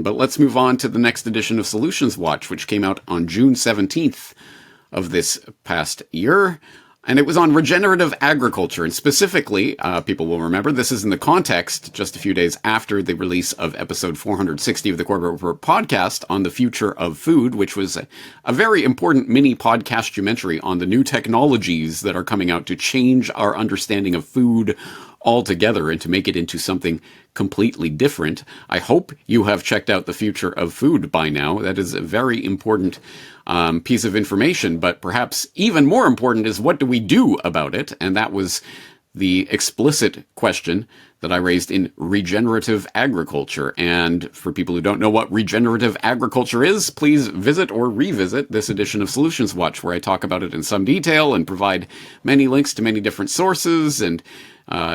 But let's move on to the next edition of Solutions Watch, which came out on June 17th of this past year. And it was on regenerative agriculture. And specifically, people will remember, this is in the context just a few days after the release of episode 460 of the Corbett Report podcast on the future of food, which was a very important mini podcastumentary on the new technologies that are coming out to change our understanding of food altogether and to make it into something completely different. I hope you have checked out the future of food by now. That is a very important piece of information, but perhaps even more important is what do we do about it? And that was the explicit question that I raised in regenerative agriculture. And for people who don't know what regenerative agriculture is, please visit or revisit this edition of Solutions Watch, where I talk about it in some detail and provide many links to many different sources and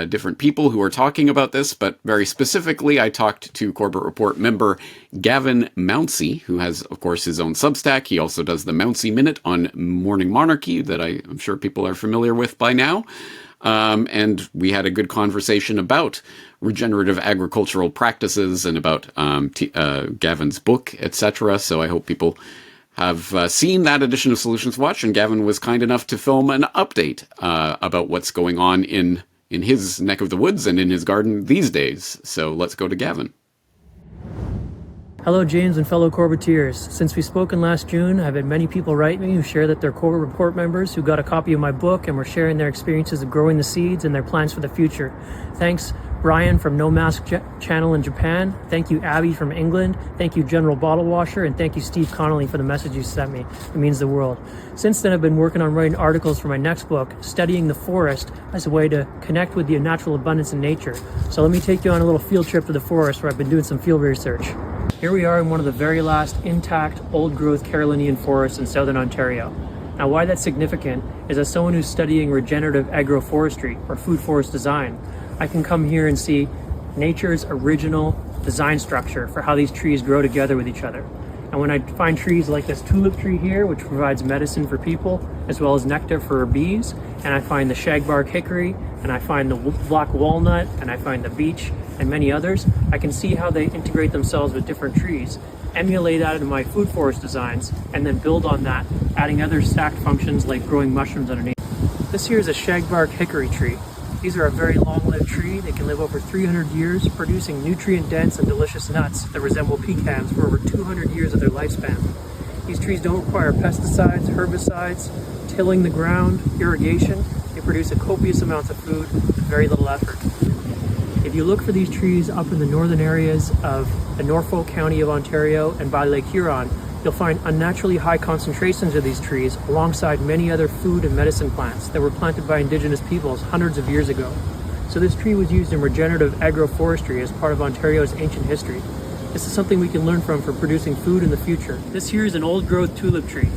different people who are talking about this. But very specifically, I talked to Corbett Report member Gavin Mounsey, who has, of course, his own Substack. He also does the Mounsey Minute on Morning Monarchy that I'm sure people are familiar with by now. And we had a good conversation about regenerative agricultural practices and about Gavin's book, etc. So I hope people have seen that edition of Solutions Watch, and Gavin was kind enough to film an update about what's going on in his neck of the woods and in his garden these days. So let's go to Gavin. Hello, James and fellow Corbetteers. Since we spoke in last June, I've had many people write me who share that they're Corbett Report members who got a copy of my book and were sharing their experiences of growing the seeds and their plans for the future. Thanks, Brian from No Mask Channel in Japan. Thank you, Abby from England. Thank you, General Bottle Washer. And thank you, Steve Connolly, for the message you sent me. It means the world. Since then, I've been working on writing articles for my next book, Studying the Forest, as a way to connect with the natural abundance in nature. So let me take you on a little field trip to the forest where I've been doing some field research. Here we are in one of the very last intact, old-growth Carolinian forests in southern Ontario. Now, why that's significant is as someone who's studying regenerative agroforestry, or food forest design, I can come here and see nature's original design structure for how these trees grow together with each other. And when I find trees like this tulip tree here, which provides medicine for people, as well as nectar for bees, and I find the shagbark hickory, and I find the black walnut, and I find the beech, and many others, I can see how they integrate themselves with different trees, emulate that into my food forest designs, and then build on that, adding other stacked functions like growing mushrooms underneath. This here is a shagbark hickory tree. These are a very long-lived tree. They can live over 300 years, producing nutrient-dense and delicious nuts that resemble pecans for over 200 years of their lifespan. These trees don't require pesticides, herbicides, tilling the ground, irrigation. They produce a copious amounts of food with very little effort. If you look for these trees up in the northern areas of the Norfolk County of Ontario and by Lake Huron, you'll find unnaturally high concentrations of these trees alongside many other food and medicine plants that were planted by Indigenous peoples hundreds of years ago. So this tree was used in regenerative agroforestry as part of Ontario's ancient history. This is something we can learn from for producing food in the future. This here is an old-growth tulip tree,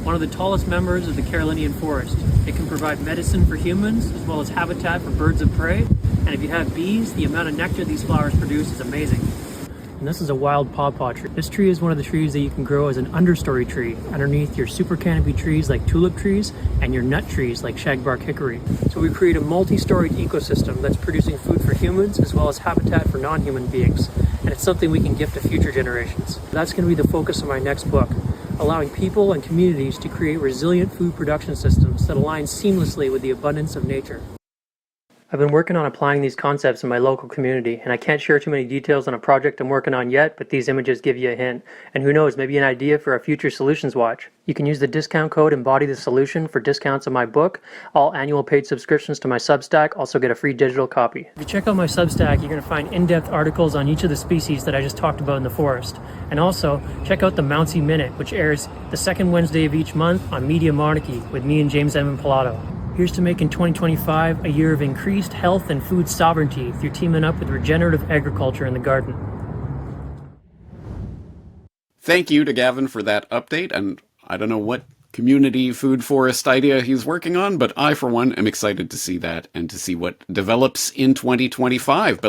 one of the tallest members of the Carolinian forest. It can provide medicine for humans as well as habitat for birds of prey. And if you have bees, the amount of nectar these flowers produce is amazing. And this is a wild pawpaw tree. This tree is one of the trees that you can grow as an understory tree underneath your super canopy trees like tulip trees and your nut trees like shagbark hickory. So we create a multi-storied ecosystem that's producing food for humans as well as habitat for non-human beings. And it's something we can gift to future generations. That's going to be the focus of my next book, allowing people and communities to create resilient food production systems that align seamlessly with the abundance of nature. I've been working on applying these concepts in my local community, and I can't share too many details on a project I'm working on yet, but these images give you a hint. And who knows, maybe an idea for a future Solutions Watch. You can use the discount code Embody the Solution for discounts on my book. All annual paid subscriptions to my Substack also get a free digital copy. If you check out my Substack, you're going to find in-depth articles on each of the species that I just talked about in the forest. And also, check out the Mounsey Minute, which airs the second Wednesday of each month on Media Monarchy with me and James Edmund Pilato. Here's to making 2025 a year of increased health and food sovereignty through teaming up with regenerative agriculture in the garden. Thank you to Gavin for that update, and I don't know what community food forest idea he's working on, but I, for one, am excited to see that and to see what develops in 2025. But